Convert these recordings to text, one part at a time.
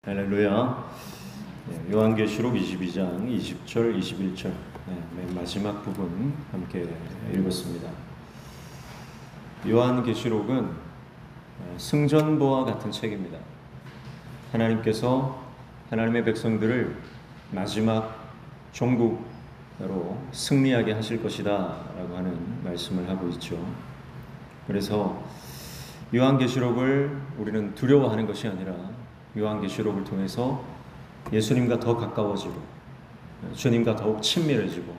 할렐루야. 요한계시록 22장 20절, 21절 맨 마지막 부분 함께 읽었습니다. 요한계시록은 승전보와 같은 책입니다. 하나님께서 하나님의 백성들을 마지막 종국으로 승리하게 하실 것이다 라고 하는 말씀을 하고 있죠. 그래서 요한계시록을 우리는 두려워하는 것이 아니라 요한계시록을 통해서 예수님과 더 가까워지고 주님과 더욱 친밀해지고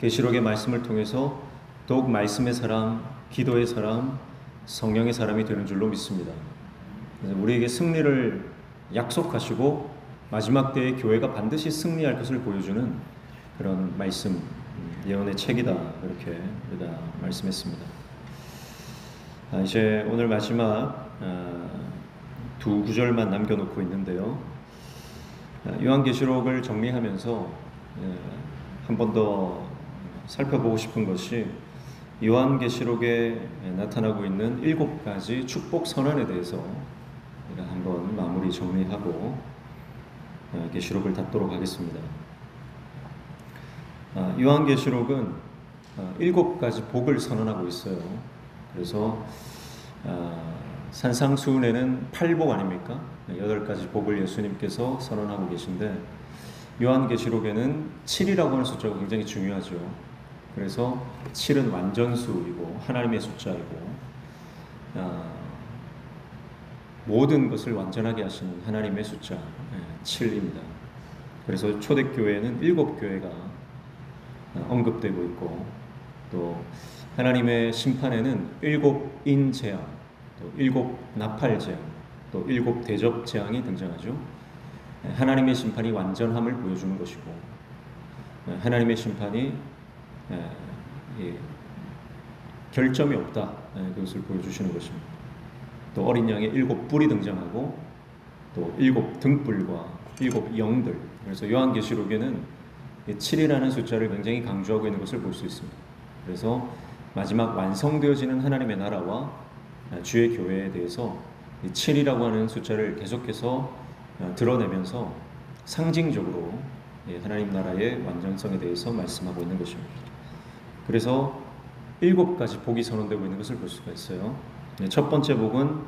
계시록의 말씀을 통해서 더욱 말씀의 사람, 기도의 사람, 성령의 사람이 되는 줄로 믿습니다. 그래서 우리에게 승리를 약속하시고 마지막 때의 교회가 반드시 승리할 것을 보여주는 그런 말씀, 예언의 책이다 그렇게 우리가 말씀했습니다. 이제 오늘 마지막 두 구절만 남겨놓고 있는데요. 요한계시록을 정리하면서 한 번 더 살펴보고 싶은 것이 요한계시록에 나타나고 있는 7가지 축복 선언에 대해서 우리가 한번 마무리 정리하고 계시록을 닫도록 하겠습니다. 요한계시록은 7가지 복을 선언하고 있어요. 그래서 산상수훈에는 8복 아닙니까? 8가지 복을 예수님께서 선언하고 계신데 요한계시록에는 7이라고 하는 숫자가 굉장히 중요하죠. 그래서 7은 완전수이고 하나님의 숫자이고 모든 것을 완전하게 하시는 하나님의 숫자 7입니다. 그래서 초대교회에는 7교회가 언급되고 있고 또 하나님의 심판에는 7인 재앙 또 7 나팔 재앙, 또 7 대접 재앙이 등장하죠. 하나님의 심판이 완전함을 보여주는 것이고 하나님의 심판이 결점이 없다 그것을 보여주시는 것입니다. 또 어린 양의 7 뿔이 등장하고 또 7 등불과 7 영들. 그래서 요한계시록에는 7이라는 숫자를 굉장히 강조하고 있는 것을 볼 수 있습니다. 그래서 마지막 완성되어지는 하나님의 나라와 주의 교회에 대해서 7이라고 하는 숫자를 계속해서 드러내면서 상징적으로 하나님 나라의 완전성에 대해서 말씀하고 있는 것입니다. 그래서 7가지 복이 선언되고 있는 것을 볼 수가 있어요. 첫 번째 복은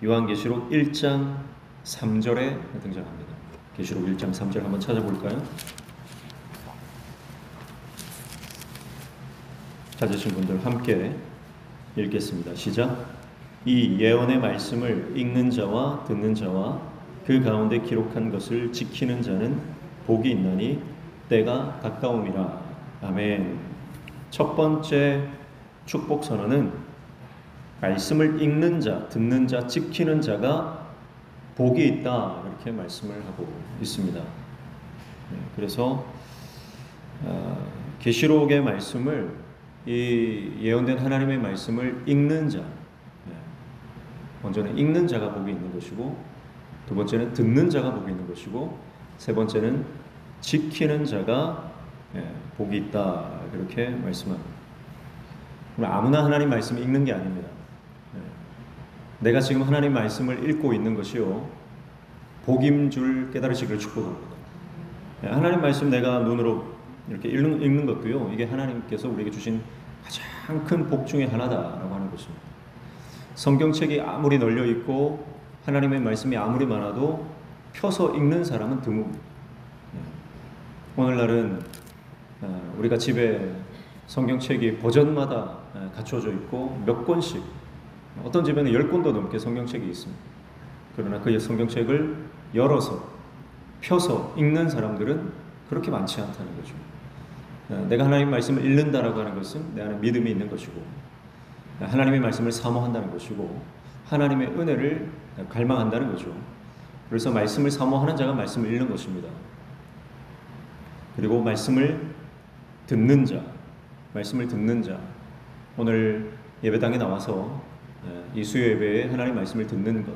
요한계시록 1장 3절에 등장합니다. 계시록 1장 3절 한번 찾아볼까요? 찾으신 분들 함께 읽겠습니다. 시작. 이 예언의 말씀을 읽는 자와 듣는 자와 그 가운데 기록한 것을 지키는 자는 복이 있나니 때가 가까움이라. 아멘. 첫 번째 축복 선언은 말씀을 읽는 자, 듣는 자, 지키는 자가 복이 있다 이렇게 말씀을 하고 있습니다. 그래서 계시록의 말씀을 이 예언된 하나님의 말씀을 읽는 자, 먼저는 읽는 자가 복이 있는 것이고 두 번째는 듣는 자가 복이 있는 것이고 세 번째는 지키는 자가 복이 있다 그렇게 말씀합니다. 아무나 하나님 말씀 읽는 게 아닙니다. 내가 지금 하나님 말씀을 읽고 있는 것이요 복임 줄 깨달으시기를 축복합니다. 하나님 말씀 내가 눈으로 이렇게 읽는 것도요 이게 하나님께서 우리에게 주신 가장 큰 복 중에 하나다라고 하는 것입니다. 성경책이 아무리 널려 있고 하나님의 말씀이 아무리 많아도 펴서 읽는 사람은 드뭅니다. 오늘날은 우리가 집에 성경책이 버전마다 갖춰져 있고 몇 권씩, 어떤 집에는 10권도 넘게 성경책이 있습니다. 그러나 그 성경책을 열어서 펴서 읽는 사람들은 그렇게 많지 않다는 거죠. 내가 하나님 말씀을 읽는다라고 하는 것은 내 안에 믿음이 있는 것이고 하나님의 말씀을 사모한다는 것이고 하나님의 은혜를 갈망한다는 거죠. 그래서 말씀을 사모하는 자가 말씀을 읽는 것입니다. 그리고 말씀을 듣는 자, 오늘 예배당에 나와서 이 수요 예배에 하나님 말씀을 듣는 것,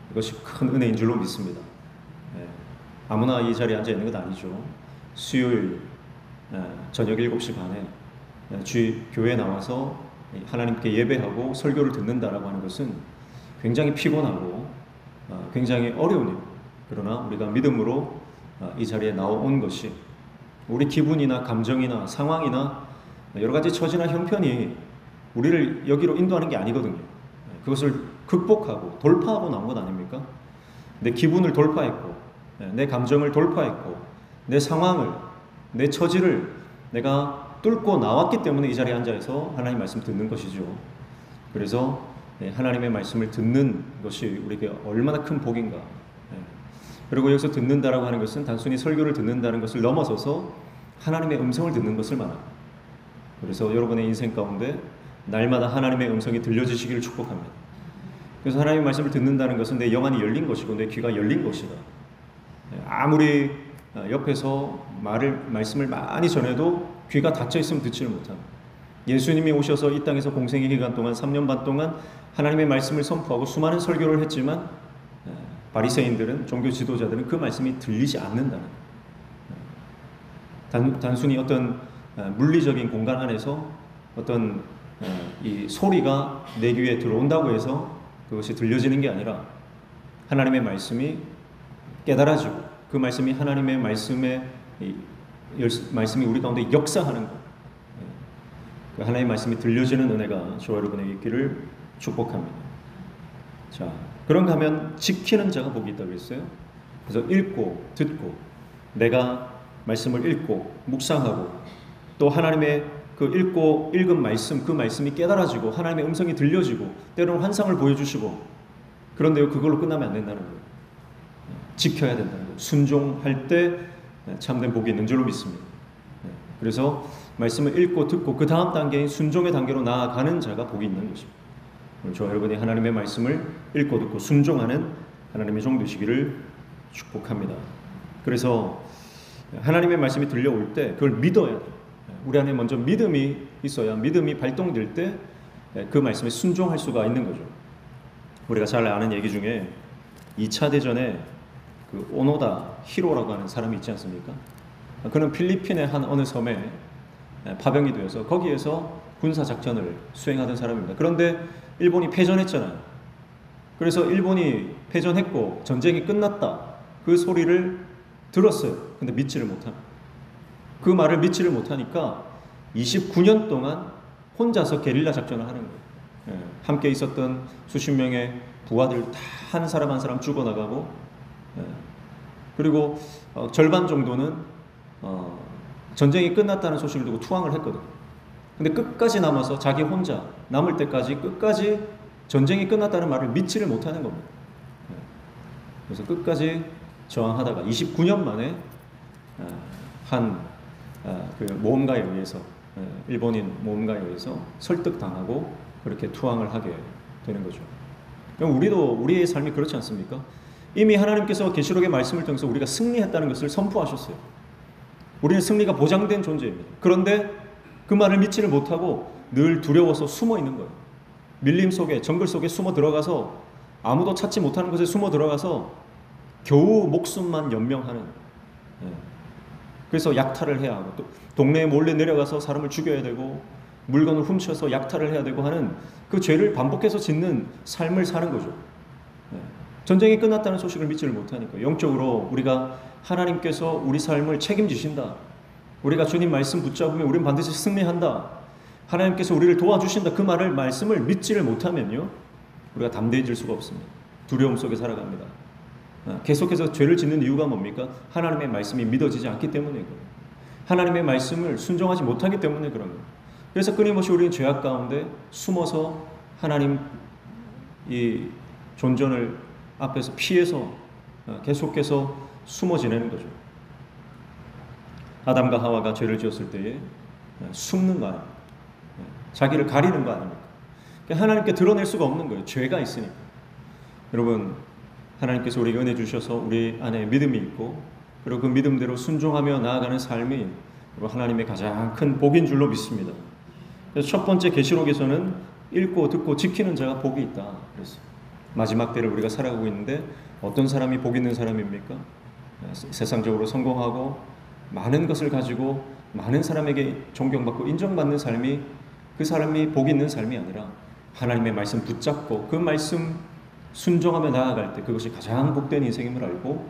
이것이 큰 은혜인 줄로 믿습니다. 아무나 이 자리에 앉아 있는 것 아니죠. 수요일 저녁 7시 반에 교회에 나와서 하나님께 예배하고 설교를 듣는다라고 하는 것은 굉장히 피곤하고 굉장히 어려운 일, 그러나 우리가 믿음으로 이 자리에 나온 것이 우리 기분이나 감정이나 상황이나 여러 가지 처지나 형편이 우리를 여기로 인도하는 게 아니거든요. 그것을 극복하고 돌파하고 나온 것 아닙니까? 내 기분을 돌파했고, 내 감정을 돌파했고, 내 상황을, 내 처지를 내가 뚫고 나왔기 때문에 이 자리에 앉아서 하나님 말씀 듣는 것이죠. 그래서 하나님의 말씀을 듣는 것이 우리에게 얼마나 큰 복인가. 그리고 여기서 듣는다라고 하는 것은 단순히 설교를 듣는다는 것을 넘어서서 하나님의 음성을 듣는 것을 말합니다. 그래서 여러분의 인생 가운데 날마다 하나님의 음성이 들려지시기를 축복합니다. 그래서 하나님의 말씀을 듣는다는 것은 내 영안이 열린 것이고 내 귀가 열린 것이다. 아무리 옆에서 말씀을 많이 전해도 귀가 닫혀 있으면 듣지를 못합니다. 예수님이 오셔서 이 땅에서 공생의 기간 동안 3년 반 동안 하나님의 말씀을 선포하고 수많은 설교를 했지만 바리새인들은, 종교 지도자들은 그 말씀이 들리지 않는다는, 단순히 어떤 물리적인 공간 안에서 어떤 이 소리가 내 귀에 들어온다고 해서 그것이 들려지는 게 아니라 하나님의 말씀이 깨달아지고 그 말씀이 하나님의 말씀이 우리 가운데 역사하는 것, 하나님의 말씀이 들려지는 은혜가 저와 여러분에게 있기를 축복합니다. 자, 그런가 하면 지키는 자가 복이 있다고 했어요. 그래서 읽고 듣고 내가 말씀을 읽고 묵상하고 또 하나님의 그 읽은 말씀, 그 말씀이 깨달아지고 하나님의 음성이 들려지고 때로는 환상을 보여주시고, 그런데요 그걸로 끝나면 안 된다는 거예요. 지켜야 된다는 거예요. 순종할 때 참된 복이 있는 줄로 믿습니다. 그래서 말씀을 읽고 듣고 그 다음 단계인 순종의 단계로 나아가는 자가 복이 있는 것입니다. 오늘 저와 여러분이 하나님의 말씀을 읽고 듣고 순종하는 하나님의 종 되시기를 축복합니다. 그래서 하나님의 말씀이 들려올 때 그걸 믿어야 돼요. 우리 안에 먼저 믿음이 있어야 믿음이 발동될 때 그 말씀에 순종할 수가 있는 거죠. 우리가 잘 아는 얘기 중에 2차 대전에 그 오노다 히로라고 하는 사람이 있지 않습니까? 그는 필리핀의 한 어느 섬에 파병이 되어서 거기에서 군사작전을 수행하던 사람입니다. 그런데 일본이 패전했잖아요. 그래서 일본이 패전했고 전쟁이 끝났다, 그 소리를 들었어요. 근데 믿지를 못합니다. 그 말을 믿지를 못하니까 29년 동안 혼자서 게릴라 작전을 하는 거예요. 함께 있었던 수십 명의 부하들 다 한 사람 한 사람 죽어나가고, 그리고 절반 정도는 전쟁이 끝났다는 소식을 듣고 투항을 했거든요. 근데 끝까지 남아서 자기 혼자 남을 때까지 끝까지 전쟁이 끝났다는 말을 믿지를 못하는 겁니다. 그래서 끝까지 저항하다가 29년 만에 그 모험가에 의해서, 일본인 모험가에 의해서 설득당하고 그렇게 투항을 하게 되는 거죠. 우리의 삶이 그렇지 않습니까? 이미 하나님께서 계시록의 말씀을 통해서 우리가 승리했다는 것을 선포하셨어요. 우리는 승리가 보장된 존재입니다. 그런데 그 말을 믿지를 못하고 늘 두려워서 숨어 있는 거예요. 밀림 속에, 정글 속에 숨어 들어가서 아무도 찾지 못하는 곳에 숨어 들어가서 겨우 목숨만 연명하는, 그래서 약탈을 해야 하고 또 동네에 몰래 내려가서 사람을 죽여야 되고 물건을 훔쳐서 약탈을 해야 되고 하는 그 죄를 반복해서 짓는 삶을 사는 거죠. 전쟁이 끝났다는 소식을 믿지를 못하니까 영적으로 우리가 하나님께서 우리 삶을 책임지신다, 우리가 주님 말씀 붙잡으면 우리는 반드시 승리한다, 하나님께서 우리를 도와주신다, 그 말씀을 믿지를 못하면요 우리가 담대해질 수가 없습니다. 두려움 속에 살아갑니다. 계속해서 죄를 짓는 이유가 뭡니까? 하나님의 말씀이 믿어지지 않기 때문에 그래요. 하나님의 말씀을 순종하지 못하기 때문에 그런 거예요. 그래서 끊임없이 우리는 죄악 가운데 숨어서 하나님 이 존전을 앞에서 피해서 계속해서 숨어 지내는 거죠. 아담과 하와가 죄를 지었을 때에 숨는 거 아닙니까? 자기를 가리는 거 아닙니까? 하나님께 드러낼 수가 없는 거예요. 죄가 있으니까. 여러분, 하나님께서 우리에게 은혜 주셔서 우리 안에 믿음이 있고 그리고 그 믿음대로 순종하며 나아가는 삶이 하나님의 가장 큰 복인 줄로 믿습니다. 그래서 첫 번째 계시록에서는 읽고 듣고 지키는 자가 복이 있다 그랬어요. 마지막 때를 우리가 살아가고 있는데 어떤 사람이 복 있는 사람입니까? 세상적으로 성공하고 많은 것을 가지고 많은 사람에게 존경받고 인정받는 삶이 그 사람이 복 있는 삶이 아니라 하나님의 말씀 붙잡고 그 말씀 순종하며 나아갈 때 그것이 가장 복된 인생임을 알고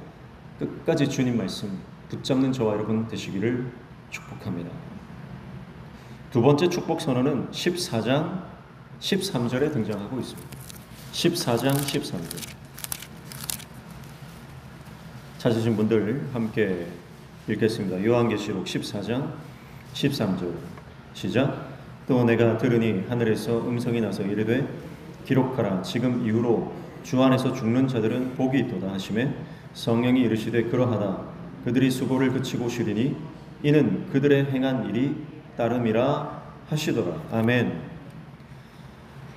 끝까지 주님 말씀 붙잡는 저와 여러분 되시기를 축복합니다. 두 번째 축복 선언은 14장 13절에 등장하고 있습니다. 14장 13절. 찾으신 분들 함께 읽겠습니다. 요한계시록 14장 13절 시작. 또 내가 들으니 하늘에서 음성이 나서 이르되 기록하라. 지금 이후로 주 안에서 죽는 자들은 복이 있도다 하시매 성령이 이르시되 그러하다. 그들이 수고를 그치고 쉬리니 이는 그들의 행한 일이 따름이라 하시더라. 아멘.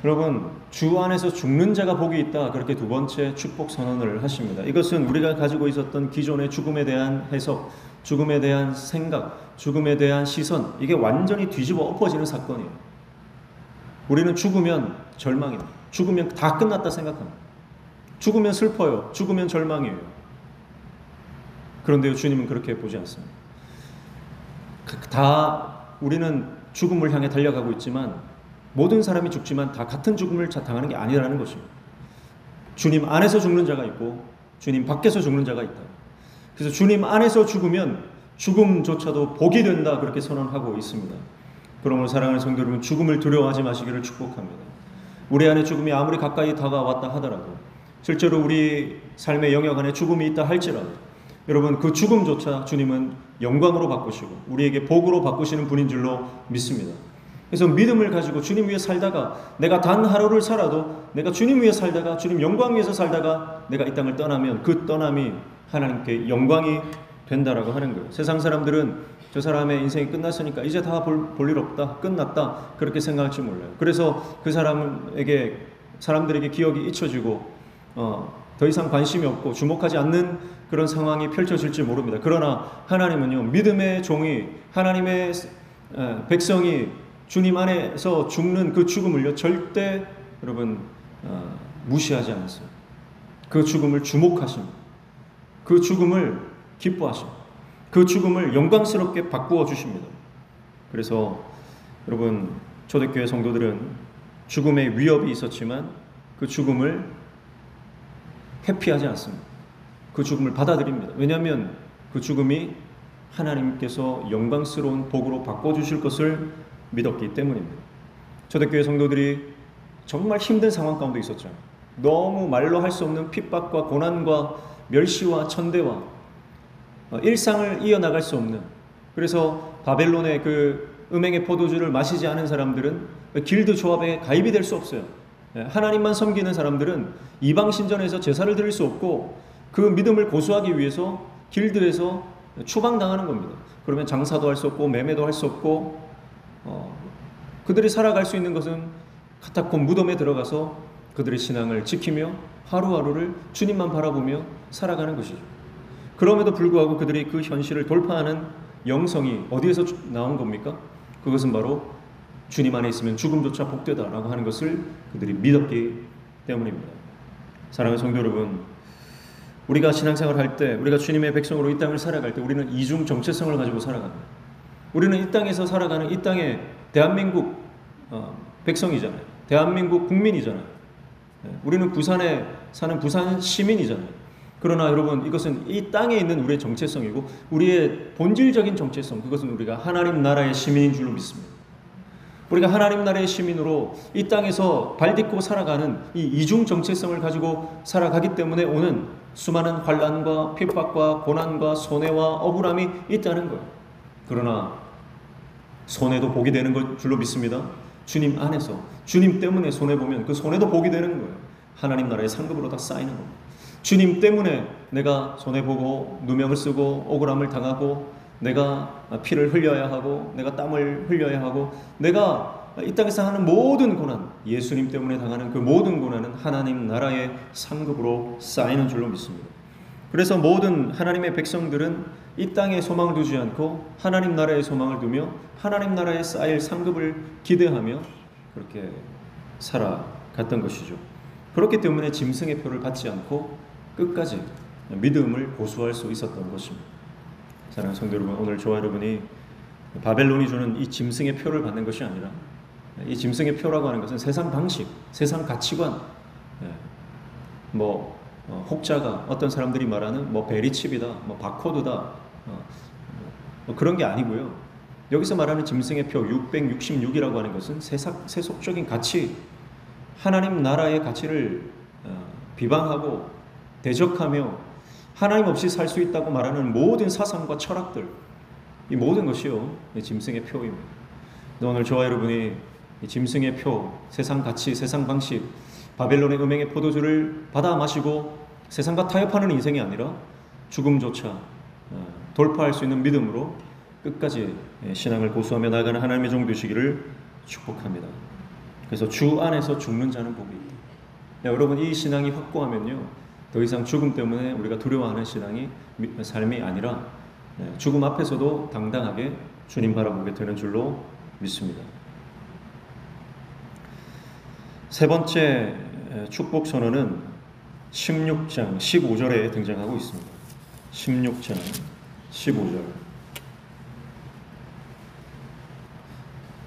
여러분, 주 안에서 죽는 자가 복이 있다. 그렇게 두 번째 축복 선언을 하십니다. 이것은 우리가 가지고 있었던 기존의 죽음에 대한 해석, 죽음에 대한 생각, 죽음에 대한 시선, 이게 완전히 뒤집어 엎어지는 사건이에요. 우리는 죽으면 절망입니다. 죽으면 다 끝났다 생각합니다. 죽으면 슬퍼요. 죽으면 절망이에요. 그런데요, 주님은 그렇게 보지 않습니다. 다 우리는 죽음을 향해 달려가고 있지만 모든 사람이 죽지만 다 같은 죽음을 당하는 게 아니라는 것입니다. 주님 안에서 죽는 자가 있고 주님 밖에서 죽는 자가 있다. 그래서 주님 안에서 죽으면 죽음조차도 복이 된다, 그렇게 선언하고 있습니다. 그러므로 사랑하는 성도 여러분, 죽음을 두려워하지 마시기를 축복합니다. 우리 안에 죽음이 아무리 가까이 다가왔다 하더라도, 실제로 우리 삶의 영역 안에 죽음이 있다 할지라도, 여러분 그 죽음조차 주님은 영광으로 바꾸시고 우리에게 복으로 바꾸시는 분인 줄로 믿습니다. 그래서 믿음을 가지고 주님 위해 살다가, 내가 단 하루를 살아도 내가 주님 위해 살다가, 주님 영광 위해서 살다가 내가 이 땅을 떠나면 그 떠남이 하나님께 영광이 된다라고 하는 거예요. 세상 사람들은 저 사람의 인생이 끝났으니까 이제 다 볼 일 없다, 끝났다, 그렇게 생각할지 몰라요. 그래서 그 사람들에게 기억이 잊혀지고 더 이상 관심이 없고 주목하지 않는 그런 상황이 펼쳐질지 모릅니다. 그러나 하나님은요, 믿음의 종이, 하나님의 백성이 주님 안에서 죽는 그 죽음을요, 절대 여러분 무시하지 않았어요. 그 죽음을 주목하십니다. 그 죽음을 기뻐하십니다. 그 죽음을 영광스럽게 바꾸어 주십니다. 그래서 여러분, 초대교회 성도들은 죽음의 위협이 있었지만 그 죽음을 회피하지 않습니다. 그 죽음을 받아들입니다. 왜냐하면 그 죽음이 하나님께서 영광스러운 복으로 바꿔주실 것을 믿었기 때문입니다. 초대교회 성도들이 정말 힘든 상황 가운데 있었죠. 너무 말로 할 수 없는 핍박과 고난과 멸시와 천대와 일상을 이어나갈 수 없는, 그래서 바벨론의 그 음행의 포도주를 마시지 않은 사람들은 길드 조합에 가입이 될 수 없어요. 하나님만 섬기는 사람들은 이방 신전에서 제사를 드릴 수 없고 그 믿음을 고수하기 위해서 길드에서 추방당하는 겁니다. 그러면 장사도 할 수 없고 매매도 할 수 없고 그들이 살아갈 수 있는 것은 카타콤 무덤에 들어가서 그들의 신앙을 지키며 하루하루를 주님만 바라보며 살아가는 것이죠. 그럼에도 불구하고 그들이 그 현실을 돌파하는 영성이 어디에서 나온 겁니까? 그것은 바로 주님 안에 있으면 죽음조차 복되다라고 하는 것을 그들이 믿었기 때문입니다. 사랑하는 성도 여러분, 우리가 신앙생활을 할 때, 우리가 주님의 백성으로 이 땅을 살아갈 때 우리는 이중 정체성을 가지고 살아갑니다. 우리는 이 땅에서 살아가는 이 땅의 대한민국 백성이잖아요. 대한민국 국민이잖아요. 우리는 부산에 사는 부산 시민이잖아요. 그러나 여러분, 이것은 이 땅에 있는 우리의 정체성이고 우리의 본질적인 정체성, 그것은 우리가 하나님 나라의 시민인 줄로 믿습니다. 우리가 하나님 나라의 시민으로 이 땅에서 발딛고 살아가는 이 이중 정체성을 가지고 살아가기 때문에 오는 수많은 환난과 핍박과 고난과 손해와 억울함이 있다는 거예요. 그러나 손해도 복이 되는 것 줄로 믿습니다. 주님 안에서, 주님 때문에 손해보면 그 손해도 복이 되는 거예요. 하나님 나라의 상급으로 다 쌓이는 겁니다. 주님 때문에 내가 손해보고 누명을 쓰고 억울함을 당하고 내가 피를 흘려야 하고 내가 땀을 흘려야 하고 내가 이 땅에서 하는 모든 고난, 예수님 때문에 당하는 그 모든 고난은 하나님 나라의 상급으로 쌓이는 줄로 믿습니다. 그래서 모든 하나님의 백성들은 이 땅에 소망을 두지 않고 하나님 나라의 소망을 두며 하나님 나라에 쌓일 상급을 기대하며 그렇게 살아갔던 것이죠. 그렇기 때문에 짐승의 표를 받지 않고 끝까지 믿음을 고수할 수 있었던 것입니다. 사랑하는 성도 여러분, 오늘 저와 여러분이 바벨론이 주는 이 짐승의 표를 받는 것이 아니라, 이 짐승의 표라고 하는 것은 세상 방식, 세상 가치관, 혹자가 어떤 사람들이 말하는 베리칩이다, 바코드다, 그런 게 아니고요. 여기서 말하는 짐승의 표 666이라고 하는 것은 세속적인 가치, 하나님 나라의 가치를 비방하고 대적하며 하나님 없이 살 수 있다고 말하는 모든 사상과 철학들, 이 모든 것이요 짐승의 표입니다. 오늘 저와 여러분이 이 짐승의 표, 세상 가치, 세상 방식, 바벨론의 음행의 포도주를 받아 마시고 세상과 타협하는 인생이 아니라 죽음조차 돌파할 수 있는 믿음으로 끝까지 신앙을 고수하며 나아가는 하나님의 종 되시기를 축복합니다. 그래서 주 안에서 죽는 자는 복이 있다. 여러분, 이 신앙이 확고하면요 더 이상 죽음 때문에 우리가 두려워하는 삶이 아니라 죽음 앞에서도 당당하게 주님 바라보게 되는 줄로 믿습니다. 세 번째 축복 선언은 16장 15절에 등장하고 있습니다. 16장 15절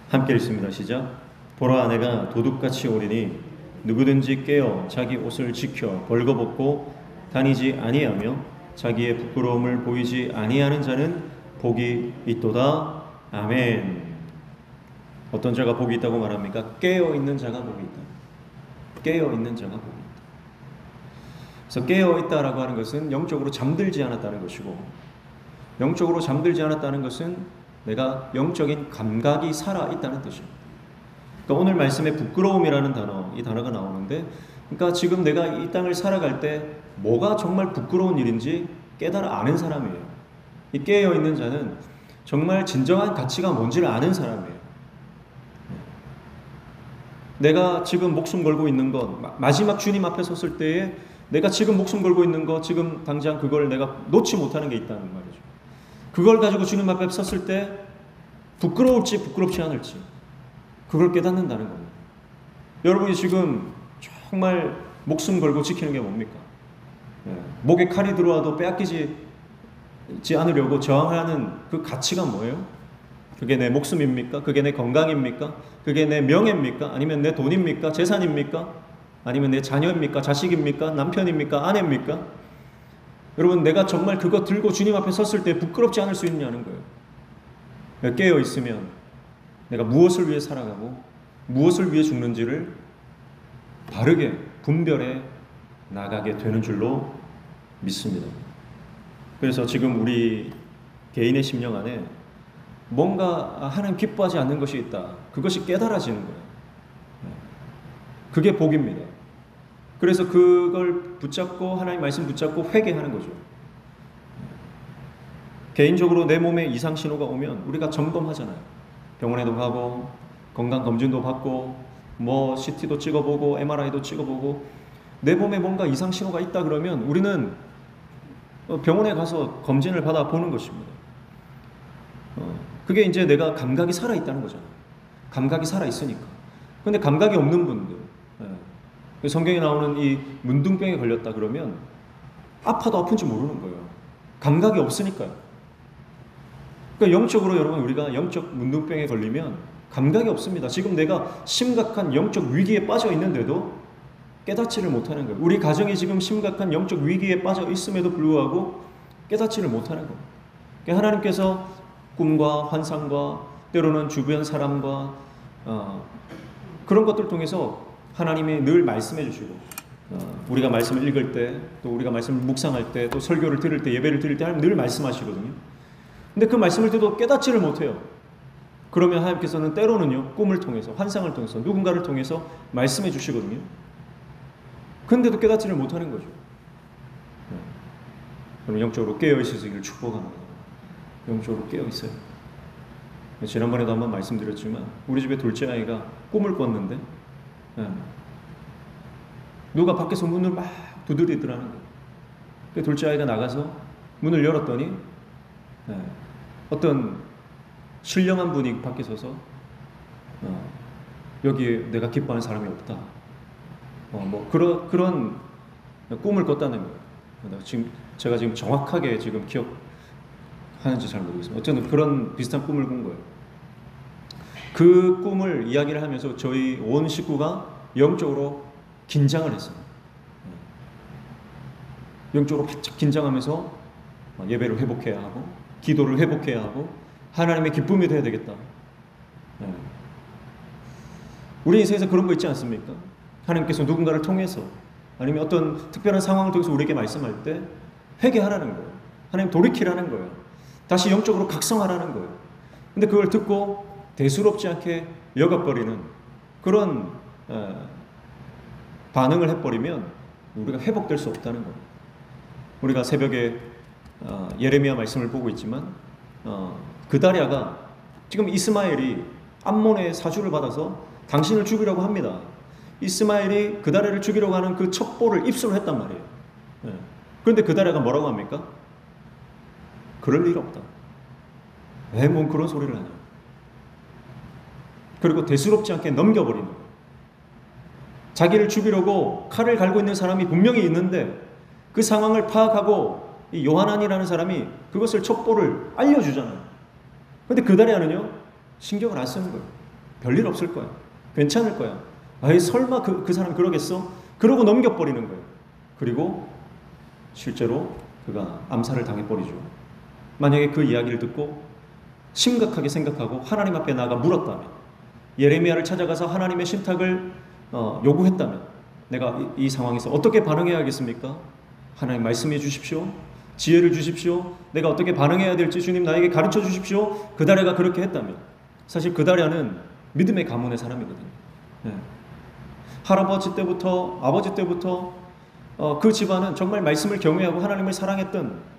함께 읽습니다. 시작. 보라, 내가 도둑같이 오리니 누구든지 깨어 자기 옷을 지켜 벌거벗고 다니지 아니하며 자기의 부끄러움을 보이지 아니하는 자는 복이 있도다. 아멘. 어떤 자가 복이 있다고 말합니까? 깨어 있는 자가 복이 있다. 깨어 있는 자가 복이 있다. 그래서 깨어 있다라고 하는 것은 영적으로 잠들지 않았다는 것이고, 영적으로 잠들지 않았다는 것은 내가 영적인 감각이 살아 있다는 뜻입니다. 그러니까 오늘 말씀에 부끄러움이라는 단어, 이 단어가 나오는데, 그러니까 지금 내가 이 땅을 살아갈 때 뭐가 정말 부끄러운 일인지 깨달아 아는 사람이에요. 이 깨어 있는 자는 정말 진정한 가치가 뭔지를 아는 사람이에요. 내가 지금 목숨 걸고 있는 것, 마지막 주님 앞에 섰을 때에 내가 지금 목숨 걸고 있는 것, 지금 당장 그걸 내가 놓지 못하는 게 있다는 말이죠. 그걸 가지고 주님 앞에 섰을 때 부끄러울지 부끄럽지 않을지 그걸 깨닫는다는 겁니다. 여러분이 지금 정말 목숨 걸고 지키는 게 뭡니까? 목에 칼이 들어와도 빼앗기지 않으려고 저항하는 그 가치가 뭐예요? 그게 내 목숨입니까? 그게 내 건강입니까? 그게 내 명예입니까? 아니면 내 돈입니까? 재산입니까? 아니면 내 자녀입니까? 자식입니까? 남편입니까? 아내입니까? 여러분, 내가 정말 그거 들고 주님 앞에 섰을 때 부끄럽지 않을 수 있냐는 거예요. 깨어 있으면 내가 무엇을 위해 살아가고 무엇을 위해 죽는지를 바르게 분별해 나가게 되는 줄로 믿습니다. 그래서 지금 우리 개인의 심령 안에 뭔가 하나님 기뻐하지 않는 것이 있다. 그것이 깨달아지는 거예요. 그게 복입니다. 그래서 그걸 붙잡고 하나님 말씀 붙잡고 회개하는 거죠. 개인적으로 내 몸에 이상 신호가 오면 우리가 점검하잖아요. 병원에도 가고 건강검진도 받고 CT도 찍어보고 MRI도 찍어보고 내 몸에 뭔가 이상 신호가 있다 그러면 우리는 병원에 가서 검진을 받아 보는 것입니다. 그게 이제 내가 감각이 살아있다는 거잖아요. 감각이 살아있으니까. 근데 감각이 없는 분들, 성경에 나오는 이 문둥병에 걸렸다 그러면 아파도 아픈지 모르는 거예요. 감각이 없으니까요. 그러니까 영적으로 여러분, 우리가 영적 문둥병에 걸리면 감각이 없습니다. 지금 내가 심각한 영적 위기에 빠져 있는데도 깨닫지를 못하는 거예요. 우리 가정이 지금 심각한 영적 위기에 빠져 있음에도 불구하고 깨닫지를 못하는 거예요. 그러니까 하나님께서 꿈과 환상과 때로는 주변 사람과 그런 것들 통해서 하나님이 늘 말씀해 주시고, 우리가 말씀을 읽을 때, 또 우리가 말씀을 묵상할 때, 또 설교를 들을 때, 예배를 드릴 때 하나님 늘 말씀하시거든요. 근데 그 말씀을 듣도 깨닫지를 못해요. 그러면 하나님께서는 때로는요, 꿈을 통해서, 환상을 통해서, 누군가를 통해서 말씀해 주시거든요. 근데도 깨닫지를 못하는 거죠. 그럼 영적으로 깨어있으시기를 축복합니다. 영적으로 깨어있어요. 지난번에도 한번 말씀드렸지만 우리 집에 둘째 아이가 꿈을 꿨는데 누가 밖에서 문을 막 두드리더라는 거예요. 둘째 아이가 나가서 문을 열었더니 어떤 신령한 분이 밖에 서서 여기 내가 기뻐하는 사람이 없다. 그런 꿈을 꿨다는 거예요. 제가 지금 정확하게 지금 기억하는지 잘 모르겠습니다. 어쨌든 그런 비슷한 꿈을 꾼 거예요. 그 꿈을 이야기를 하면서 저희 온 식구가 영적으로 긴장을 했어요. 영적으로 바짝 긴장하면서 예배를 회복해야 하고 기도를 회복해야 하고 하나님의 기쁨이 돼야 되겠다. 우리 인생에서 그런 거 있지 않습니까? 하나님께서 누군가를 통해서 아니면 어떤 특별한 상황을 통해서 우리에게 말씀할 때 회개하라는 거예요. 하나님 돌이키라는 거예요. 다시 영적으로 각성하라는 거예요. 근데 그걸 듣고 대수롭지 않게 여겨버리는 그런 반응을 해버리면 우리가 회복될 수 없다는 거예요. 우리가 새벽에 예레미야 말씀을 보고 있지만 그다랴가 지금 이스마엘이 암몬의 사주를 받아서 당신을 죽이려고 합니다. 이스마엘이 그다랴를 죽이려고 하는 그 첩보를 입수를 했단 말이에요. 그런데 그다랴가 뭐라고 합니까? 그럴 일 없다. 왜 뭔 그런 소리를 하냐. 그리고 대수롭지 않게 넘겨버리는 거예요. 자기를 죽이려고 칼을 갈고 있는 사람이 분명히 있는데 그 상황을 파악하고 이 요하난이라는 사람이 그것을 첩보를 알려주잖아요. 근데 그다랴는요 신경을 안 쓰는 거예요. 별일 없을 거야. 괜찮을 거야. 아이 설마 그 사람 그러겠어? 그러고 넘겨버리는 거예요. 그리고 실제로 그가 암살을 당해버리죠. 만약에 그 이야기를 듣고 심각하게 생각하고 하나님 앞에 나아가 물었다면, 예레미야를 찾아가서 하나님의 신탁을 요구했다면 내가 이 상황에서 어떻게 반응해야겠습니까? 하나님 말씀해 주십시오. 지혜를 주십시오. 내가 어떻게 반응해야 될지 주님 나에게 가르쳐 주십시오. 그다랴가 그렇게 했다면, 사실 그다랴는 믿음의 가문의 사람이거든요. 할아버지 때부터 아버지 때부터 그 집안은 정말 말씀을 경외하고 하나님을 사랑했던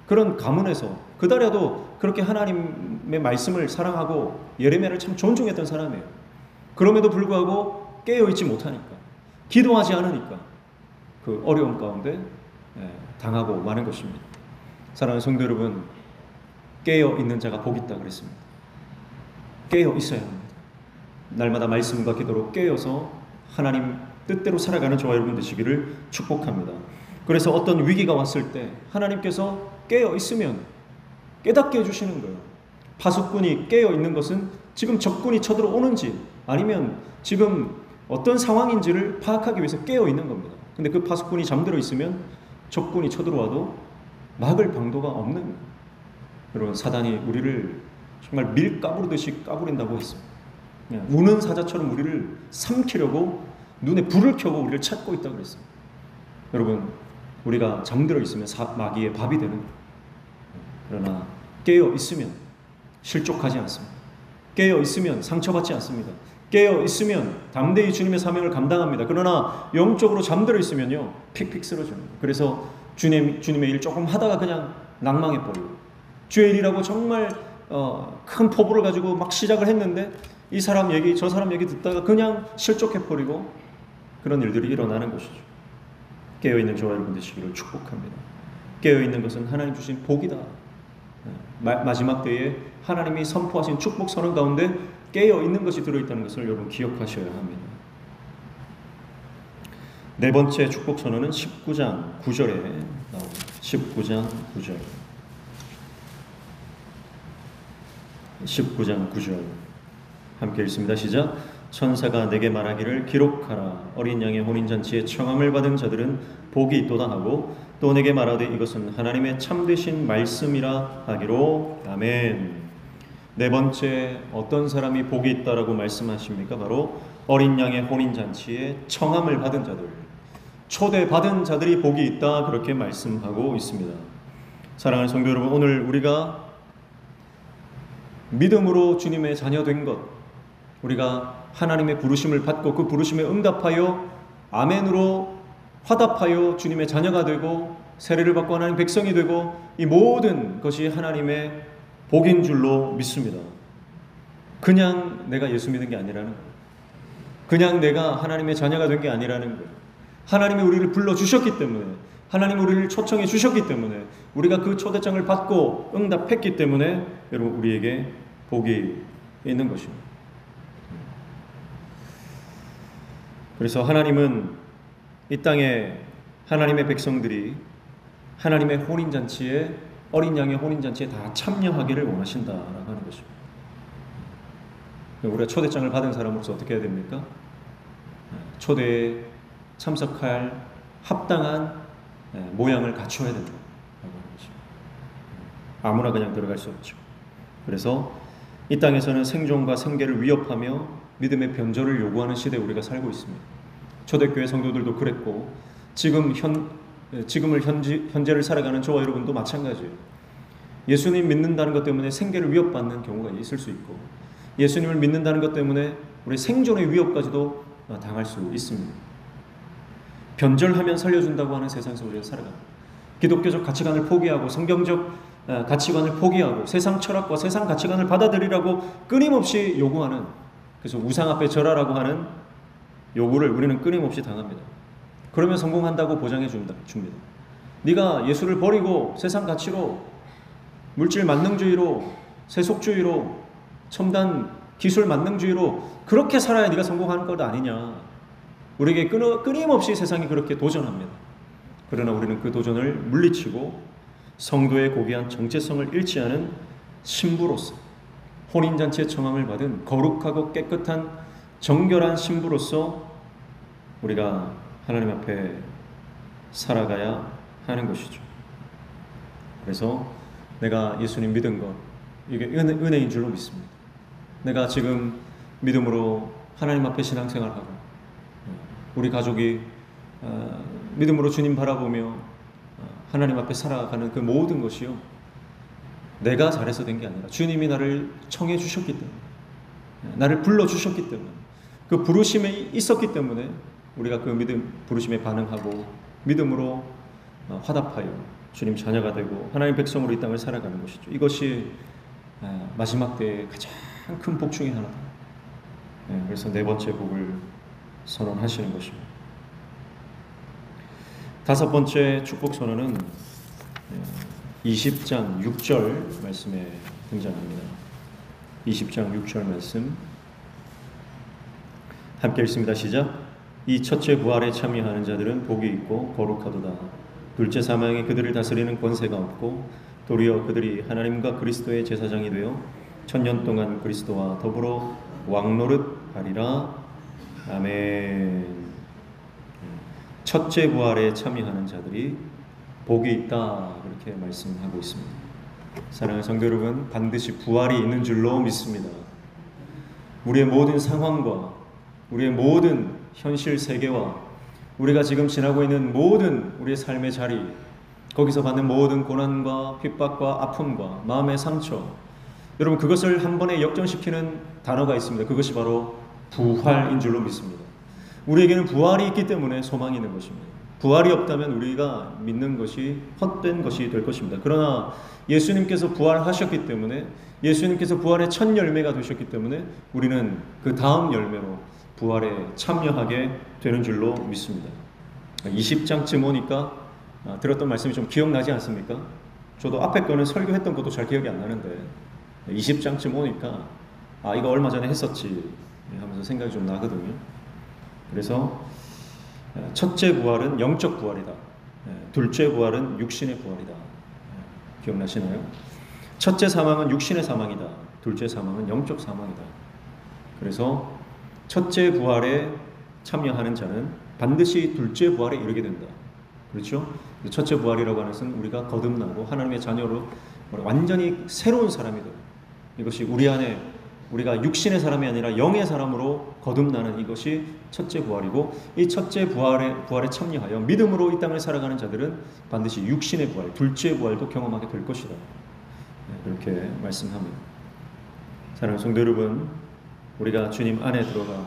그런 가문에서 그다랴도 그렇게 하나님의 말씀을 사랑하고 예레미야를 참 존중했던 사람이에요. 그럼에도 불구하고 깨어있지 못하니까, 기도하지 않으니까 그 어려움 가운데 당하고 마는 것입니다. 사랑하는 성도 여러분, 깨어있는 자가 복이 있다 그랬습니다. 깨어 있어야 합니다. 날마다 말씀과 기도로 깨어서 하나님 뜻대로 살아가는 저와 여러분 되시기를 축복합니다. 그래서 어떤 위기가 왔을 때 하나님께서 깨어 있으면 깨닫게 해주시는 거예요. 파수꾼이 깨어 있는 것은 지금 적군이 쳐들어오는지 아니면 지금 어떤 상황인지를 파악하기 위해서 깨어 있는 겁니다. 근데 그 파수꾼이 잠들어 있으면 적군이 쳐들어와도 막을 방도가 없는 거예요. 여러분, 사단이 우리를 정말 밀 까부르듯이 까부린다고 했습니다. 우는 사자처럼 우리를 삼키려고 눈에 불을 켜고 우리를 찾고 있다고 그랬습니다. 여러분, 우리가 잠들어 있으면 마귀의 밥이 되는 거예요. 그러나 깨어 있으면 실족하지 않습니다. 깨어 있으면 상처받지 않습니다. 깨어 있으면 담대히 주님의 사명을 감당합니다. 그러나 영적으로 잠들어 있으면요 픽픽 쓰러지는 거예요. 그래서 주님의 일 조금 하다가 그냥 낭망해버리고, 주의 일이라고 정말 큰 포부를 가지고 막 시작을 했는데 이 사람 얘기 저 사람 얘기 듣다가 그냥 실족해버리고 그런 일들이 일어나는 것이죠. 깨어있는 저와 여러분 되시기를 축복합니다. 깨어있는 것은 하나님 주신 복이다. 마지막 때에 하나님이 선포하신 축복 선언 가운데 깨어있는 것이 들어있다는 것을 여러분 기억하셔야 합니다. 네 번째 축복 선언은 19장 9절에 나옵니다. 19장 9절. 19장 9절 함께 읽습니다. 시작. 천사가 내게 말하기를 기록하라. 어린 양의 혼인잔치에 청함을 받은 자들은 복이 있도다 하고, 또 내게 말하되 이것은 하나님의 참되신 말씀이라 하기로. 아멘. 네 번째, 어떤 사람이 복이 있다라고 말씀하십니까? 바로 어린 양의 혼인잔치에 청함을 받은 자들, 초대받은 자들이 복이 있다, 그렇게 말씀하고 있습니다. 사랑하는 성도 여러분, 오늘 우리가 믿음으로 주님의 자녀된 것, 우리가 하나님의 부르심을 받고 그 부르심에 응답하여 아멘으로 화답하여 주님의 자녀가 되고 세례를 받고 하나님 백성이 되고, 이 모든 것이 하나님의 복인 줄로 믿습니다. 그냥 내가 예수 믿은 게 아니라는 거예요. 그냥 내가 하나님의 자녀가 된 게 아니라는 거예요. 하나님이 우리를 불러주셨기 때문에, 하나님이 우리를 초청해 주셨기 때문에, 우리가 그 초대장을 받고 응답했기 때문에 여러분 우리에게 복이 있는 것입니다. 그래서 하나님은 이 땅에 하나님의 백성들이 하나님의 혼인잔치에, 어린 양의 혼인잔치에 다 참여하기를 원하신다라고 하는 것입니다. 우리가 초대장을 받은 사람으로서 어떻게 해야 됩니까? 초대에 참석할 합당한 모양을 갖춰야 된다고 하는 것입니다. 아무나 그냥 들어갈 수 없죠. 그래서 이 땅에서는 생존과 생계를 위협하며 믿음의 변절을 요구하는 시대에 우리가 살고 있습니다. 초대교회 성도들도 그랬고 지금을 현재를 살아가는 저와 여러분도 마찬가지예요. 예수님 믿는다는 것 때문에 생계를 위협받는 경우가 있을 수 있고, 예수님을 믿는다는 것 때문에 우리 생존의 위협까지도 당할 수 있습니다. 변절하면 살려준다고 하는 세상에서 우리가 살아갑니다. 기독교적 가치관을 포기하고 성경적 가치관을 포기하고 세상 철학과 세상 가치관을 받아들이라고 끊임없이 요구하는, 그래서 우상 앞에 절하라고 하는 요구를 우리는 끊임없이 당합니다. 그러면 성공한다고 보장해 줍니다. 네가 예수를 버리고 세상 가치로, 물질 만능주의로, 세속주의로, 첨단 기술 만능주의로 그렇게 살아야 네가 성공하는 것 아니냐. 우리에게 끊임없이 세상이 그렇게 도전합니다. 그러나 우리는 그 도전을 물리치고 성도의 고귀한 정체성을 잃지 않은 신부로서, 혼인잔치의 청함을 받은 거룩하고 깨끗한 정결한 신부로서 우리가 하나님 앞에 살아가야 하는 것이죠. 그래서 내가 예수님 믿은 것, 이게 은혜인 줄로 믿습니다. 내가 지금 믿음으로 하나님 앞에 신앙생활하고 우리 가족이 믿음으로 주님 바라보며 하나님 앞에 살아가는 그 모든 것이요, 내가 잘해서 된 게 아니라 주님이 나를 청해 주셨기 때문에, 나를 불러주셨기 때문에, 그 부르심이 있었기 때문에 우리가 그 믿음 부르심에 반응하고 믿음으로 화답하여 주님 자녀가 되고 하나님 백성으로 이 땅을 살아가는 것이죠. 이것이 마지막 때의 가장 큰 복 중에 하나다. 그래서 네 번째 복을 선언하시는 것입니다. 다섯 번째 축복 선언은 20장 6절 말씀에 등장합니다. 20장 6절 말씀 함께 읽습니다. 시작. 이 첫째 부활에 참여하는 자들은 복이 있고 거룩하도다. 둘째 사망이 그들을 다스리는 권세가 없고 도리어 그들이 하나님과 그리스도의 제사장이 되어 천년 동안 그리스도와 더불어 왕노릇하리라. 아멘. 첫째 부활에 참여하는 자들이 복이 있다, 그렇게 말씀하고 있습니다. 사랑하는 성도 여러분, 반드시 부활이 있는 줄로 믿습니다. 우리의 모든 상황과 우리의 모든 현실 세계와 우리가 지금 지나고 있는 모든 우리의 삶의 자리, 거기서 받는 모든 고난과 핍박과 아픔과 마음의 상처, 여러분 그것을 한 번에 역전시키는 단어가 있습니다. 그것이 바로 부활인 줄로 믿습니다. 우리에게는 부활이 있기 때문에 소망이 있는 것입니다. 부활이 없다면 우리가 믿는 것이 헛된 것이 될 것입니다. 그러나 예수님께서 부활하셨기 때문에, 예수님께서 부활의 첫 열매가 되셨기 때문에 우리는 그 다음 열매로 부활에 참여하게 되는 줄로 믿습니다. 20장쯤 오니까 들었던 말씀이 좀 기억나지 않습니까? 저도 앞에 거는 설교했던 것도 잘 기억이 안 나는데 20장쯤 오니까 이거 얼마 전에 했었지 하면서 생각이 좀 나거든요. 그래서 첫째 부활은 영적 부활이다. 둘째 부활은 육신의 부활이다. 기억나시나요? 첫째 사망은 육신의 사망이다. 둘째 사망은 영적 사망이다. 그래서 첫째 부활에 참여하는 자는 반드시 둘째 부활에 이르게 된다. 그렇죠? 첫째 부활이라고 하는 것은 우리가 거듭나고 하나님의 자녀로 완전히 새로운 사람이 되고, 이것이 우리 안에 우리가 육신의 사람이 아니라 영의 사람으로 거듭나는 이것이 첫째 부활이고, 이 첫째 부활에 참여하여 믿음으로 이 땅을 살아가는 자들은 반드시 육신의 부활, 둘째 부활도 경험하게 될 것이다. 그렇게 말씀합니다. 사랑하는 성도 여러분, 우리가 주님 안에 들어가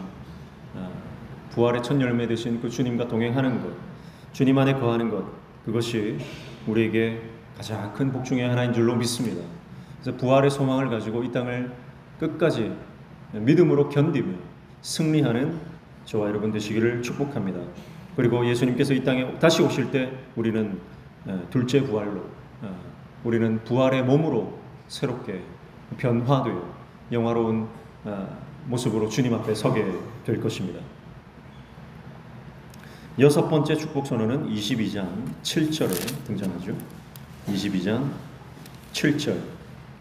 부활의 첫 열매 되신 그 주님과 동행하는 것, 주님 안에 거하는 것, 그것이 우리에게 가장 큰 복 중의 하나인 줄로 믿습니다. 그래서 부활의 소망을 가지고 이 땅을 끝까지 믿음으로 견디며 승리하는 저와 여러분 되시기를 축복합니다. 그리고 예수님께서 이 땅에 다시 오실 때 우리는 둘째 부활로, 우리는 부활의 몸으로 새롭게 변화되어 영화로운 모습으로 주님 앞에 서게 될 것입니다. 여섯 번째 축복 선언은 22장 7절에 등장하죠. 22장 7절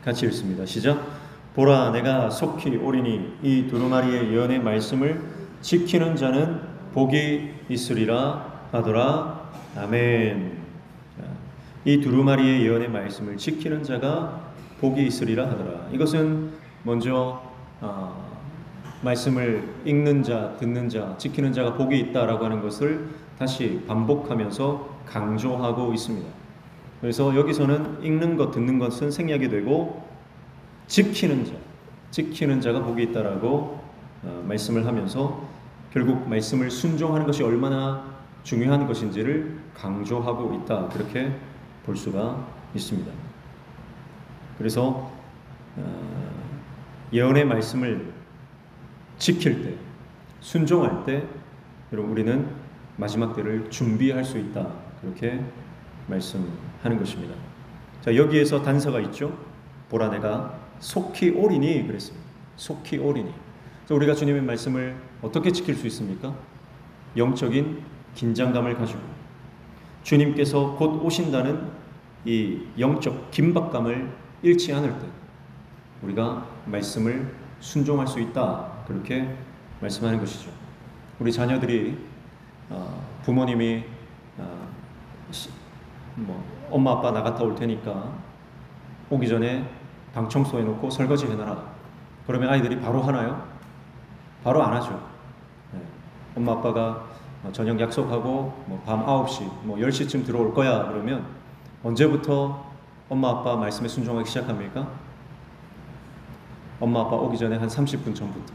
같이 읽습니다. 시작. 보라, 내가 속히 오리니 이 두루마리의 예언의 말씀을 지키는 자는 복이 있으리라 하더라. 아멘. 이 두루마리의 예언의 말씀을 지키는 자가 복이 있으리라 하더라. 이것은 먼저 말씀을 읽는 자, 듣는 자, 지키는 자가 복이 있다라고 하는 것을 다시 반복하면서 강조하고 있습니다. 그래서 여기서는 읽는 것, 듣는 것은 생략이 되고 지키는 자가 복이 있다라고 말씀을 하면서 결국 말씀을 순종하는 것이 얼마나 중요한 것인지를 강조하고 있다, 그렇게 볼 수가 있습니다. 그래서 예언의 말씀을 지킬 때, 순종할 때 여러분 우리는 마지막 때를 준비할 수 있다, 그렇게 말씀하는 것입니다. 자, 여기에서 단서가 있죠. 보라 내가 속히 오리니 그랬습니다. 속히 오리니. 우리가 주님의 말씀을 어떻게 지킬 수 있습니까? 영적인 긴장감을 가지고 주님께서 곧 오신다는 이 영적 긴박감을 잃지 않을 때 우리가 말씀을 순종할 수 있다, 그렇게 말씀하는 것이죠. 우리 자녀들이 부모님이 엄마 아빠 나갔다 올 테니까 오기 전에 방 청소해 놓고 설거지 해놔라. 그러면 아이들이 바로 하나요? 바로 안 하죠. 네. 엄마 아빠가 저녁 약속하고 밤 9시 10시쯤 들어올 거야 그러면 언제부터 엄마 아빠 말씀에 순종하기 시작합니까? 엄마 아빠 오기 전에 한 30분 전부터,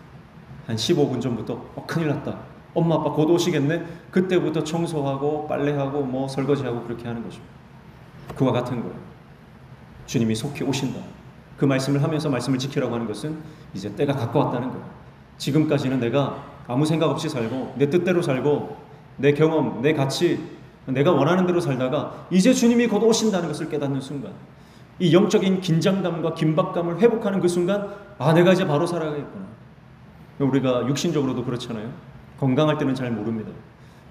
한 15분 전부터 큰일 났다, 엄마 아빠 곧 오시겠네, 그때부터 청소하고 빨래하고 설거지하고 그렇게 하는 거죠. 그와 같은 거예요. 주님이 속히 오신다, 그 말씀을 하면서 말씀을 지키라고 하는 것은 이제 때가 가까웠다는 거예요. 지금까지는 내가 아무 생각 없이 살고 내 뜻대로 살고 내 경험, 내 가치, 내가 원하는 대로 살다가 이제 주님이 곧 오신다는 것을 깨닫는 순간, 이 영적인 긴장감과 긴박감을 회복하는 그 순간, 내가 이제 바로 살아가겠구나. 우리가 육신적으로도 그렇잖아요. 건강할 때는 잘 모릅니다.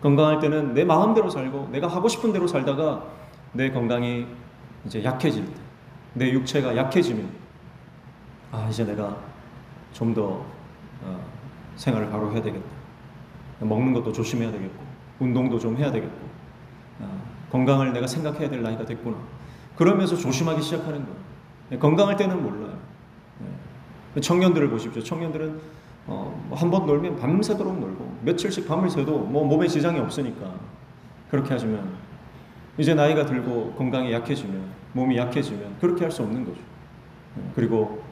건강할 때는 내 마음대로 살고 내가 하고 싶은 대로 살다가 내 건강이 이제 약해질 때, 내 육체가 약해지면 이제 내가 좀 더 생활을 바로 해야 되겠다. 먹는 것도 조심해야 되겠고 운동도 좀 해야 되겠고 건강을 내가 생각해야 될 나이가 됐구나. 그러면서 조심하기 시작하는 거예요. 건강할 때는 몰라요. 청년들을 보십시오. 청년들은 한 번 놀면 밤새도록 놀고 며칠씩 밤을 새도 몸에 지장이 없으니까 그렇게 하지만 이제 나이가 들고 건강이 약해지면, 몸이 약해지면 그렇게 할 수 없는 거죠. 그리고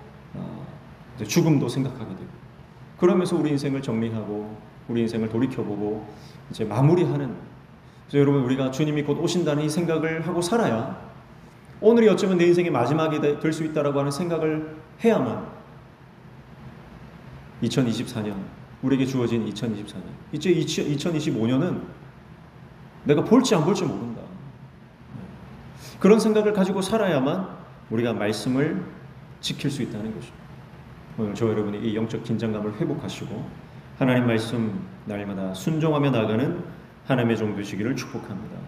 이제 죽음도 생각하게 되고, 그러면서 우리 인생을 정리하고 우리 인생을 돌이켜보고 이제 마무리하는. 그래서 여러분, 우리가 주님이 곧 오신다는 이 생각을 하고 살아야 오늘이 어쩌면 내 인생의 마지막이 될 수 있다라고 하는 생각을 해야만 2024년, 우리에게 주어진 2024년, 이제 2025년은 내가 볼지 안 볼지 모른다. 그런 생각을 가지고 살아야만 우리가 말씀을 지킬 수 있다는 것입니다. 오늘 저와 여러분이 이 영적 긴장감을 회복하시고 하나님 말씀 날마다 순종하며 나가는 하나님의 종 되시기를 축복합니다.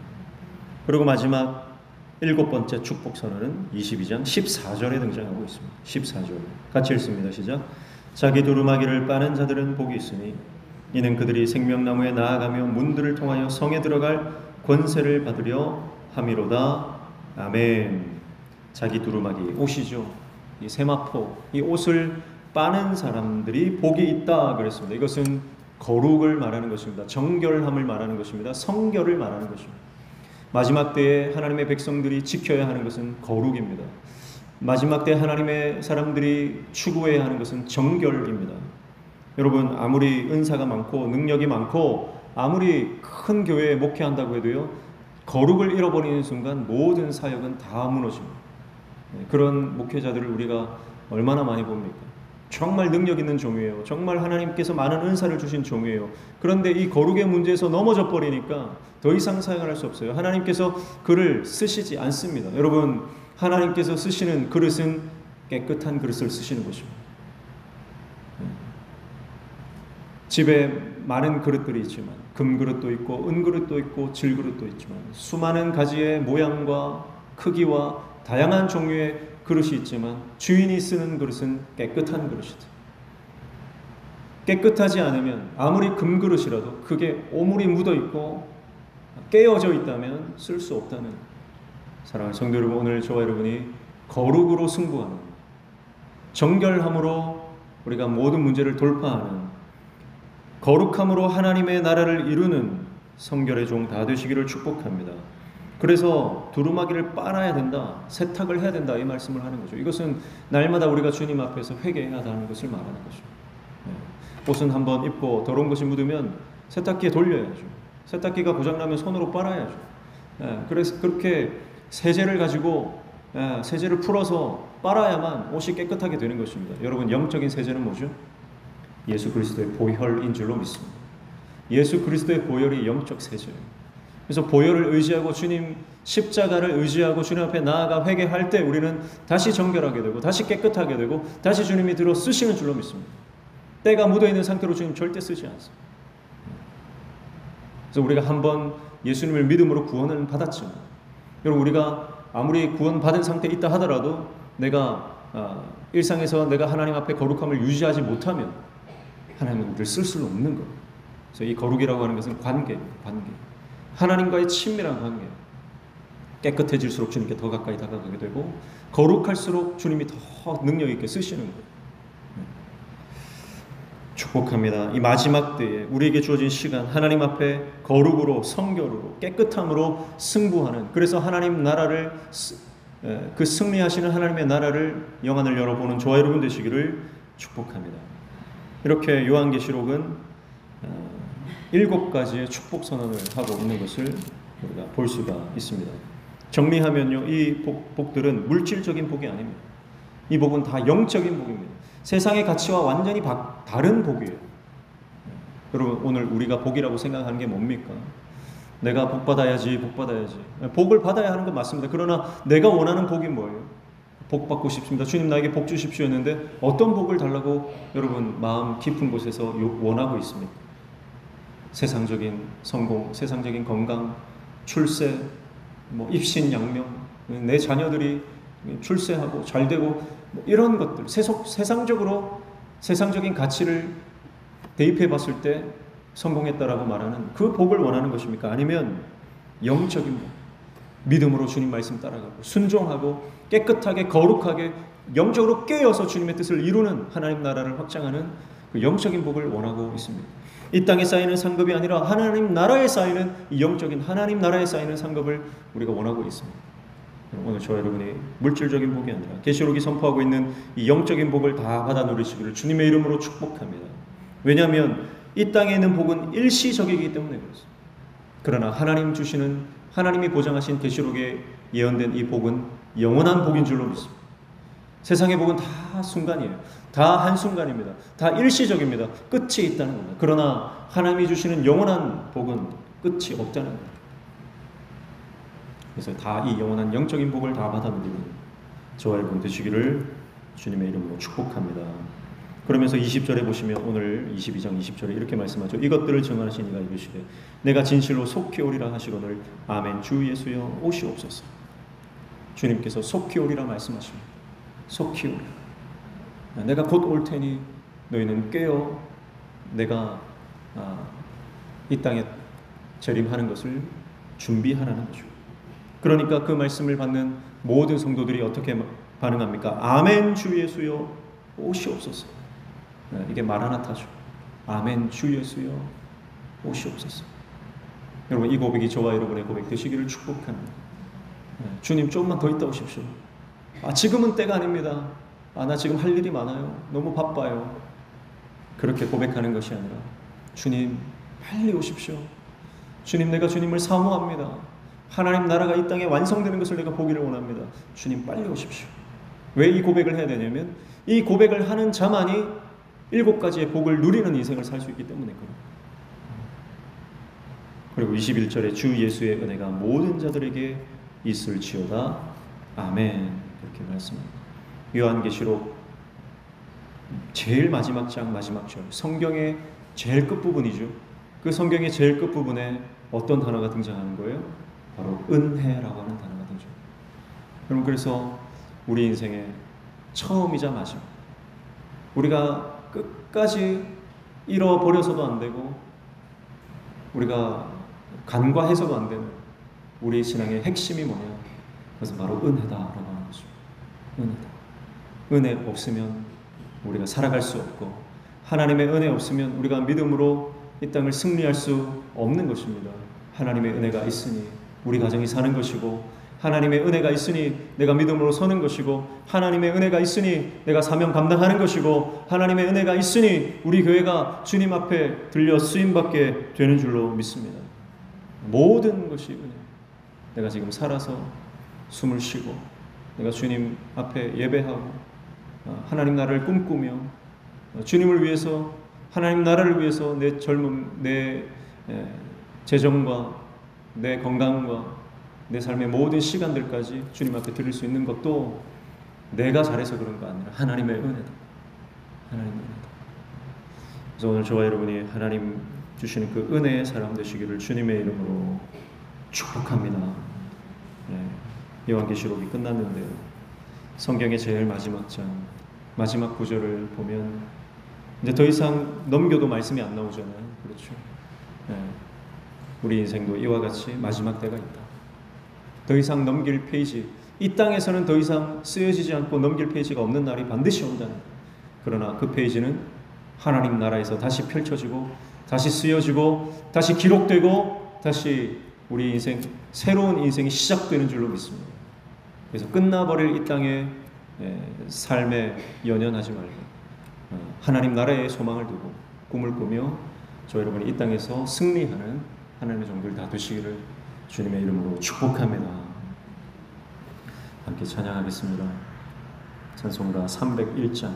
그리고 마지막 7번째 축복 선언은 22장 14절에 등장하고 있습니다. 14절 같이 읽습니다. 시작. 자기 두루마기를 빠는 자들은 복이 있으니 이는 그들이 생명나무에 나아가며 문들을 통하여 성에 들어갈 권세를 받으려 함이로다. 아멘. 자기 두루마기, 옷이죠. 이 세마포, 이 옷을 빠는 사람들이 복이 있다 그랬습니다. 이것은 거룩을 말하는 것입니다. 정결함을 말하는 것입니다. 성결을 말하는 것입니다. 마지막 때에 하나님의 백성들이 지켜야 하는 것은 거룩입니다. 마지막 때 하나님의 사람들이 추구해야 하는 것은 정결입니다. 여러분, 아무리 은사가 많고 능력이 많고 아무리 큰 교회에 목회한다고 해도요, 거룩을 잃어버리는 순간 모든 사역은 다 무너집니다. 그런 목회자들을 우리가 얼마나 많이 봅니까? 정말 능력 있는 종이에요. 정말 하나님께서 많은 은사를 주신 종이에요. 그런데 이 거룩의 문제에서 넘어져 버리니까 더 이상 사역을 할 수 없어요. 하나님께서 그를 쓰시지 않습니다. 여러분, 하나님께서 쓰시는 그릇은 깨끗한 그릇을 쓰시는 것입니다. 집에 많은 그릇들이 있지만, 금그릇도 있고 은그릇도 있고 질그릇도 있지만, 수많은 가지의 모양과 크기와 다양한 종류의 그릇이 있지만 주인이 쓰는 그릇은 깨끗한 그릇이다. 깨끗하지 않으면 아무리 금그릇이라도 그게 오물이 묻어있고 깨어져 있다면 쓸 수 없다는 사랑하는 성도 여러분, 오늘 저와 여러분이 거룩으로 승부하는, 정결함으로 우리가 모든 문제를 돌파하는, 거룩함으로 하나님의 나라를 이루는 성결의 종 다 되시기를 축복합니다. 그래서 두루마기를 빨아야 된다, 세탁을 해야 된다, 이 말씀을 하는 거죠. 이것은 날마다 우리가 주님 앞에서 회개해야 한다는 것을 말하는 거죠. 옷은 한번 입고 더러운 것이 묻으면 세탁기에 돌려야죠. 세탁기가 고장나면 손으로 빨아야죠. 그래서 그렇게 세제를 가지고 세제를 풀어서 빨아야만 옷이 깨끗하게 되는 것입니다. 여러분, 영적인 세제는 뭐죠? 예수 그리스도의 보혈인 줄로 믿습니다. 예수 그리스도의 보혈이 영적 세제예요. 그래서 보혈을 의지하고 주님 십자가를 의지하고 주님 앞에 나아가 회개할 때 우리는 다시 정결하게 되고 다시 깨끗하게 되고 다시 주님이 들어 쓰시는 줄로 믿습니다. 때가 묻어있는 상태로 주님 절대 쓰지 않습니다. 그래서 우리가 한번 예수님을 믿음으로 구원을 받았지만, 여러분, 우리가 아무리 구원받은 상태에 있다 하더라도 내가 일상에서 내가 하나님 앞에 거룩함을 유지하지 못하면 하나님은 우리를 쓸 수는 없는 거예요. 그래서 이 거룩이라고 하는 것은 관계입니다. 관계. 하나님과의 친밀한 관계. 깨끗해질수록 주님께 더 가까이 다가가게 되고 거룩할수록 주님이 더 능력 있게 쓰시는 거예요. 축복합니다. 이 마지막 때에 우리에게 주어진 시간, 하나님 앞에 거룩으로, 성결으로, 깨끗함으로 승부하는, 그래서 하나님 나라를, 그 승리하시는 하나님의 나라를 영안을 열어보는 저와 여러분 되시기를 축복합니다. 이렇게 요한계시록은 7가지의 축복 선언을 하고 있는 것을 우리가 볼 수가 있습니다. 정리하면요, 이 복들은 물질적인 복이 아닙니다. 이 복은 다 영적인 복입니다. 세상의 가치와 완전히 다른 복이에요. 여러분, 오늘 우리가 복이라고 생각하는 게 뭡니까? 내가 복 받아야지. 복을 받아야 하는 건 맞습니다. 그러나 내가 원하는 복이 뭐예요? 복 받고 싶습니다. 주님 나에게 복 주십시오 했는데 어떤 복을 달라고 여러분 마음 깊은 곳에서 원하고 있습니까? 세상적인 성공, 세상적인 건강, 출세, 입신 양명, 내 자녀들이 출세하고 잘되고 이런 것들, 세상적으로 세상적인 가치를 대입해 봤을 때 성공했다라고 말하는 그 복을 원하는 것입니까? 아니면 영적인 복, 믿음으로 주님 말씀 따라가고 순종하고 깨끗하게 거룩하게 영적으로 깨어서 주님의 뜻을 이루는 하나님 나라를 확장하는 그 영적인 복을 원하고 있습니다. 이 땅에 쌓이는 상급이 아니라 하나님 나라에 쌓이는, 이 영적인 하나님 나라에 쌓이는 상급을 우리가 원하고 있습니다. 오늘 저와 여러분이 물질적인 복이 아니라 계시록이 선포하고 있는 이 영적인 복을 다 받아 누리시기를 주님의 이름으로 축복합니다. 왜냐하면 이 땅에 있는 복은 일시적이기 때문에 그렇습니다. 그러나 하나님이 보장하신 계시록에 예언된 이 복은 영원한 복인 줄로 믿습니다. 세상의 복은 다 순간이에요. 다 한순간입니다. 다 일시적입니다. 끝이 있다는 겁니다. 그러나 하나님이 주시는 영원한 복은 끝이 없다는 겁니다. 그래서 다 이 영원한 영적인 복을 다 받아 누리는 저와 여러분 되시기를 주님의 이름으로 축복합니다. 그러면서 20절에 보시면 오늘 22장 20절에 이렇게 말씀하죠. 이것들을 증언하신 이가 이르시되 내가 진실로 속히 오리라 하시거늘 아멘. 주 예수여 오시옵소서. 주님께서 속히 오리라 말씀하십니다. 속히 오리라. 내가 곧 올 테니 너희는 깨어 내가 이 땅에 재림하는 것을 준비하라는 거죠. 그러니까 그 말씀을 받는 모든 성도들이 어떻게 반응합니까? 아멘 주 예수여 오시옵소서. 이게 마라나타죠. 아멘 주 예수여 오시옵소서. 여러분, 이 고백이 저와 여러분의 고백 되시기를 축복합니다. 주님 조금만 더 있다 오십시오. 지금은 때가 아닙니다. 나 지금 할 일이 많아요. 너무 바빠요. 그렇게 고백하는 것이 아니라 주님 빨리 오십시오. 주님, 내가 주님을 사모합니다. 하나님 나라가 이 땅에 완성되는 것을 내가 보기를 원합니다. 주님 빨리 오십시오. 왜 이 고백을 해야 되냐면 이 고백을 하는 자만이 7가지의 복을 누리는 인생을 살 수 있기 때문에 그래요. 그리고 21절에 주 예수의 은혜가 모든 자들에게 있을지어다. 아멘. 이렇게 말씀합니다. 요한계시록 제일 마지막 장 마지막 절, 성경의 제일 끝부분이죠. 그 성경의 제일 끝부분에 어떤 단어가 등장하는 거예요? 바로 은혜라고 하는 단어가 등장합니다. 여러분, 그래서 우리 인생의 처음이자 마지막, 우리가 끝까지 잃어버려서도 안 되고 우리가 간과해서도 안 되는 우리 신앙의 핵심이 뭐냐? 그래서 바로 은혜다라고 하는 것입니다. 은혜다. 은혜 없으면 우리가 살아갈 수 없고, 하나님의 은혜 없으면 우리가 믿음으로 이 땅을 승리할 수 없는 것입니다. 하나님의 은혜가 있으니 우리 가정이 사는 것이고, 하나님의 은혜가 있으니 내가 믿음으로 서는 것이고, 하나님의 은혜가 있으니 내가 사명 감당하는 것이고, 하나님의 은혜가 있으니 우리 교회가 주님 앞에 들려 쓰임받게 되는 줄로 믿습니다. 모든 것이 은혜. 내가 지금 살아서 숨을 쉬고, 내가 주님 앞에 예배하고, 하나님 나라를 꿈꾸며, 주님을 위해서, 하나님 나라를 위해서 내 젊음, 내 재정과 내 건강과 내 삶의 모든 시간들까지 주님 앞에 드릴 수 있는 것도 내가 잘해서 그런 거 아니라 하나님의 은혜다. 하나님의 은혜다. 그래서 오늘 저와 여러분이 하나님 주시는 그 은혜의 사람 되시기를 주님의 이름으로 축복합니다. 요한계시록이 끝났는데요, 성경의 제일 마지막 장, 마지막 구절을 보면 이제 더 이상 넘겨도 말씀이 안 나오잖아요. 그렇죠? 우리 인생도 이와 같이 마지막 때가 있다. 더 이상 넘길 페이지, 이 땅에서는 더 이상 쓰여지지 않고 넘길 페이지가 없는 날이 반드시 온다는 것. 그러나 그 페이지는 하나님 나라에서 다시 펼쳐지고, 다시 쓰여지고, 다시 기록되고, 다시 우리 인생, 새로운 인생이 시작되는 줄로 믿습니다. 그래서 끝나버릴 이 땅의 삶에 연연하지 말고 하나님 나라의 소망을 두고 꿈을 꾸며 저 여러분이 이 땅에서 승리하는 하나님의 종들 다 되시기를 주님의 이름으로 축복합니다. 함께 찬양하겠습니다. 찬송가 301장